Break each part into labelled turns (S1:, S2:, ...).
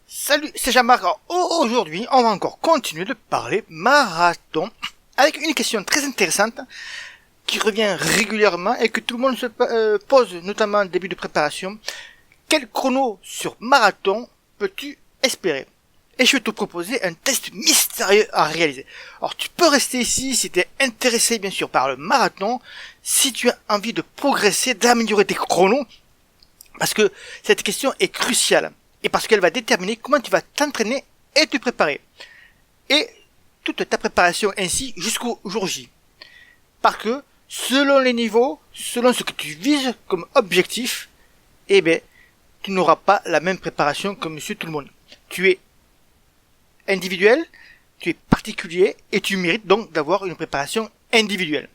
S1: Salut, c'est Jean-Marc. Alors, aujourd'hui, on va encore continuer de parler marathon avec une question très intéressante qui revient régulièrement et que tout le monde se pose, notamment au début de préparation. Quel chrono sur marathon peux-tu espérer? Et je vais te proposer un test mystérieux à réaliser. Alors tu peux rester ici si tu es intéressé bien sûr par le marathon, si tu as envie de progresser, d'améliorer tes chronos, parce que cette question est cruciale. Et parce qu'elle va déterminer comment tu vas t'entraîner et te préparer. Et toute ta préparation ainsi jusqu'au jour J. Parce que, selon les niveaux, selon ce que tu vises comme objectif, eh ben, tu n'auras pas la même préparation que monsieur tout le monde. Tu es individuel, tu es particulier, et tu mérites donc d'avoir une préparation individuelle.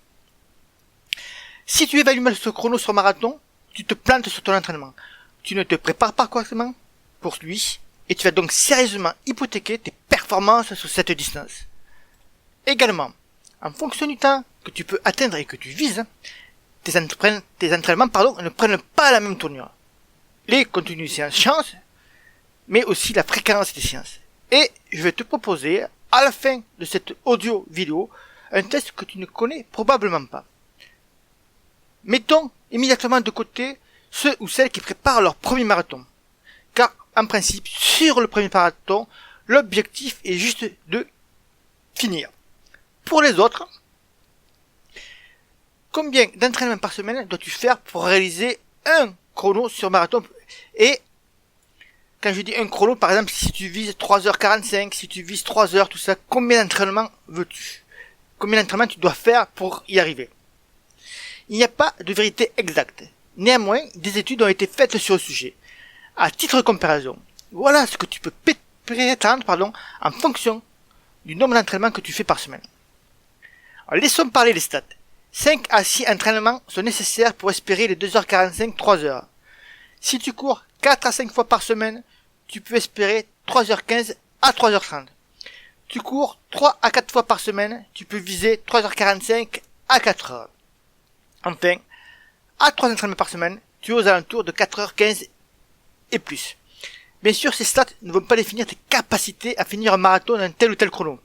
S1: Si tu évalues mal ce chrono sur marathon, tu te plantes sur ton entraînement. Tu ne te prépares pas correctement pour lui, et tu vas donc sérieusement hypothéquer tes performances sur cette distance. Également, en fonction du temps que tu peux atteindre et que tu vises, tes entraînements ne prennent pas la même tournure. Les contenus de séance changent, mais aussi la fréquence des séances. Et je vais te proposer, à la fin de cette audio-vidéo, un test que tu ne connais probablement pas. Mettons immédiatement de côté ceux ou celles qui préparent leur premier marathon. Car, en principe, sur le premier marathon, l'objectif est juste de finir. Pour les autres, combien d'entraînements par semaine dois-tu faire pour réaliser un chrono sur marathon? Et, quand je dis un chrono, par exemple, si tu vises 3h45, si tu vises 3h, tout ça, combien d'entraînements veux-tu? Combien d'entraînements tu dois faire pour y arriver? Il n'y a pas de vérité exacte. Néanmoins, des études ont été faites sur le sujet. À titre de comparaison, voilà ce que tu peux prétendre, en fonction du nombre d'entraînements que tu fais par semaine. Alors, laissons parler les stats. 5 à 6 entraînements sont nécessaires pour espérer les 2h45, 3h. Si tu cours 4 à 5 fois par semaine, tu peux espérer 3h15 à 3h30. Tu cours 3 à 4 fois par semaine, tu peux viser 3h45 à 4h. Enfin, à 3 entraînements par semaine, tu es aux alentours de 4h15 et plus. Bien sûr, ces stats ne vont pas définir tes capacités à finir un marathon dans tel ou tel chrono.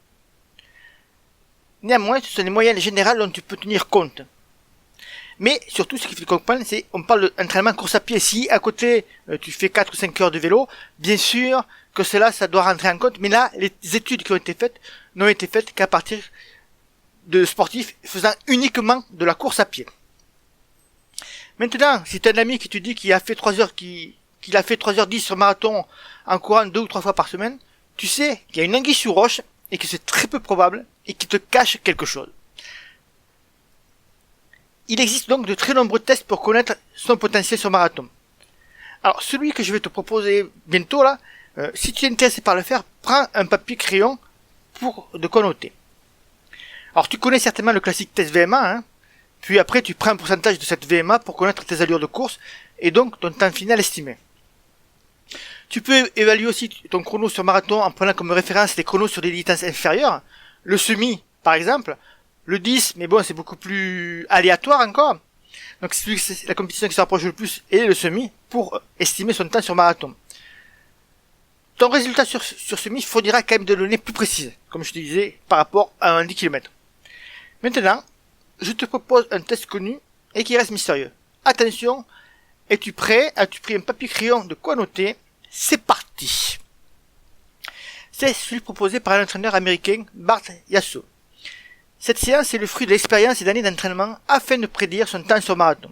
S1: Néanmoins, ce sont les moyennes générales dont tu peux tenir compte. Mais surtout, ce qu'il faut comprendre, c'est on parle d'entraînement course à pied. Si à côté, tu fais 4 ou 5 heures de vélo, bien sûr que cela, ça doit rentrer en compte. Mais là, les études qui ont été faites n'ont été faites qu'à partir de sportifs faisant uniquement de la course à pied. Maintenant, si tu as un ami qui te dit qu'il a fait 3 a fait 3h10 sur marathon en courant 2 ou 3 fois par semaine, tu sais qu'il y a une anguille sous roche et que c'est très peu probable et qu'il te cache quelque chose. Il existe donc de très nombreux tests pour connaître son potentiel sur marathon. Alors celui que je vais te proposer bientôt là, si tu es intéressé par le faire, prends un papier crayon pour de quoi noter. Alors tu connais certainement le classique test VMA, hein, puis après tu prends un pourcentage de cette VMA pour connaître tes allures de course et donc ton temps final estimé. Tu peux évaluer aussi ton chrono sur marathon en prenant comme référence les chronos sur des distances inférieures, le semi par exemple, le 10, mais bon c'est beaucoup plus aléatoire encore, donc c'est la compétition qui se rapproche le plus et le semi pour estimer son temps sur marathon. Ton résultat sur semi fournira quand même des données plus précises, comme je te disais, par rapport à un 10 km. Maintenant, je te propose un test connu et qui reste mystérieux. Attention, es-tu prêt? As-tu pris un papier crayon de quoi noter? C'est parti. C'est celui proposé par l'entraîneur américain Bart Yasso. Cette séance est le fruit de l'expérience et d'années d'entraînement afin de prédire son temps sur marathon.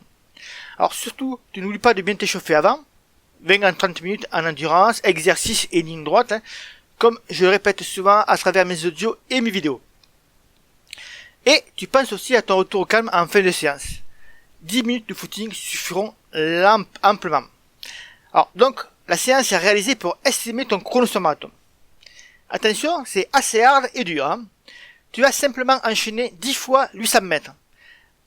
S1: Alors surtout, tu n'oublies pas de bien t'échauffer avant, 20 à 30 minutes en endurance, exercice et ligne droite, hein, comme je le répète souvent à travers mes audios et mes vidéos. Et tu penses aussi à ton retour au calme en fin de séance. 10 minutes de footing suffiront amplement. Alors donc, la séance est réalisée pour estimer ton chrono sur marathon. Attention, c'est assez hard et dur. Hein. Tu vas simplement enchaîner 10 fois 800 mètres,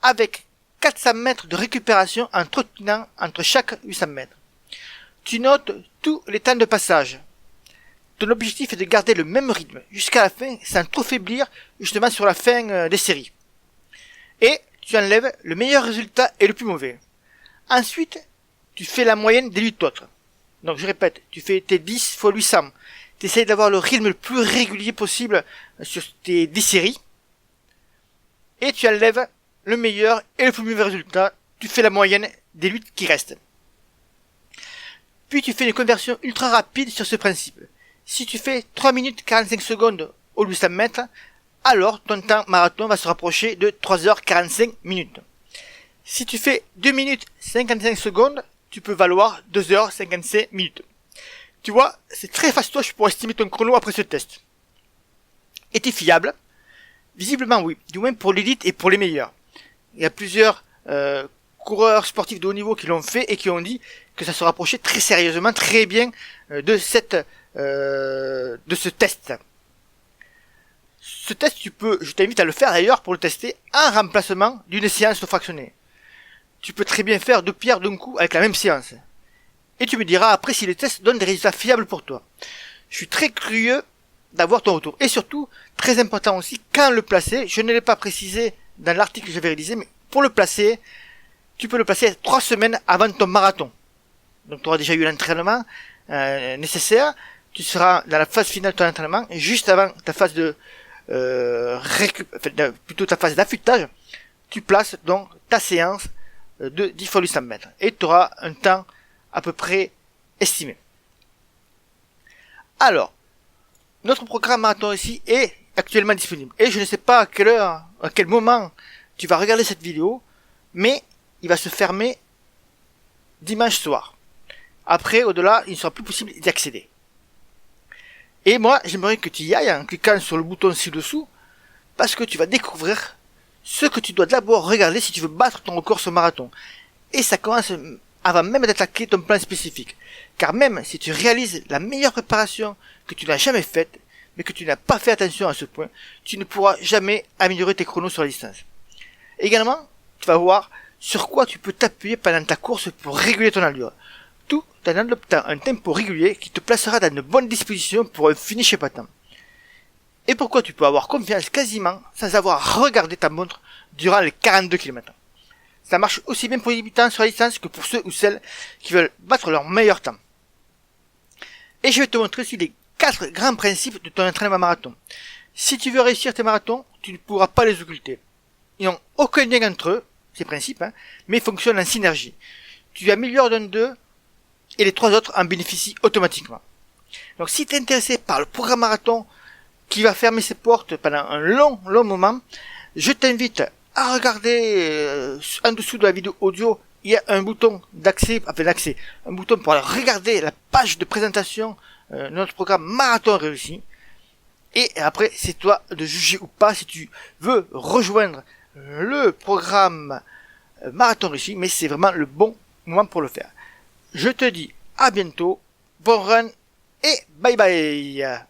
S1: avec 400 mètres de récupération en trottinant entre chaque 800 mètres. Tu notes tous les temps de passage. Ton objectif est de garder le même rythme jusqu'à la fin sans trop faiblir justement sur la fin des séries. Et tu enlèves le meilleur résultat et le plus mauvais. Ensuite, tu fais la moyenne des 8 autres. Donc je répète, tu fais tes 10 fois 800. Tu essayes d'avoir le rythme le plus régulier possible sur tes 10 séries. Et tu enlèves le meilleur et le plus mauvais résultat. Tu fais la moyenne des luttes qui restent. Puis tu fais une conversion ultra rapide sur ce principe. Si tu fais 3 minutes 45 secondes au 800 mètres, alors ton temps marathon va se rapprocher de 3h45 minutes. Si tu fais 2 minutes 55 secondes, tu peux valoir 2h55 minutes. Tu vois, c'est très fastoche pour estimer ton chrono après ce test. Est-il fiable? Visiblement oui, du moins pour l'élite et pour les meilleurs. Il y a plusieurs coureurs sportifs de haut niveau qui l'ont fait et qui ont dit que ça se rapprochait très sérieusement, très bien de ce test. Ce test, je t'invite à le faire d'ailleurs pour le tester en remplacement d'une séance fractionnée. Tu peux très bien faire deux pierres d'un coup avec la même séance. Et tu me diras après si les tests donnent des résultats fiables pour toi. Je suis très curieux d'avoir ton retour. Et surtout, très important aussi, quand le placer, je ne l'ai pas précisé dans l'article que j'avais réalisé, mais pour le placer, tu peux le placer 3 semaines avant ton marathon. Donc tu auras déjà eu l'entraînement nécessaire, tu seras dans la phase finale de ton entraînement, et juste avant ta phase plutôt ta phase d'affûtage, tu places donc ta séance de 10 fois 800 mètres. Et tu auras un temps à peu près estimé. Alors, notre programme marathon ici est actuellement disponible. Et je ne sais pas à quelle heure, à quel moment tu vas regarder cette vidéo, mais il va se fermer dimanche soir. Après, au-delà, il ne sera plus possible d'y accéder. Et moi, j'aimerais que tu y ailles en cliquant sur le bouton ci-dessous, parce que tu vas découvrir ce que tu dois d'abord regarder si tu veux battre ton record sur marathon. Et ça commence avant même d'attaquer ton plan spécifique. Car même si tu réalises la meilleure préparation que tu n'as jamais faite, mais que tu n'as pas fait attention à ce point, tu ne pourras jamais améliorer tes chronos sur la distance. Également, tu vas voir sur quoi tu peux t'appuyer pendant ta course pour réguler ton allure. Tout en adoptant un tempo régulier qui te placera dans de bonnes dispositions pour un finish épatant. Et pourquoi tu peux avoir confiance quasiment sans avoir regardé ta montre durant les 42 km. Ça marche aussi bien pour les débutants sur la distance que pour ceux ou celles qui veulent battre leur meilleur temps. Et je vais te montrer aussi les 4 grands principes de ton entraînement marathon. Si tu veux réussir tes marathons, tu ne pourras pas les occulter. Ils n'ont aucun lien entre eux, ces principes, mais fonctionnent en synergie. Tu améliores d'un d'eux et les 3 autres en bénéficient automatiquement. Donc si tu es intéressé par le programme marathon qui va fermer ses portes pendant un long moment, je t'invite à regarder en dessous de la vidéo audio, il y a un bouton un bouton pour aller regarder la page de présentation de notre programme marathon réussi. Et après, c'est toi de juger ou pas si tu veux rejoindre le programme marathon réussi, mais c'est vraiment le bon moment pour le faire. Je te dis à bientôt, bon run et bye bye.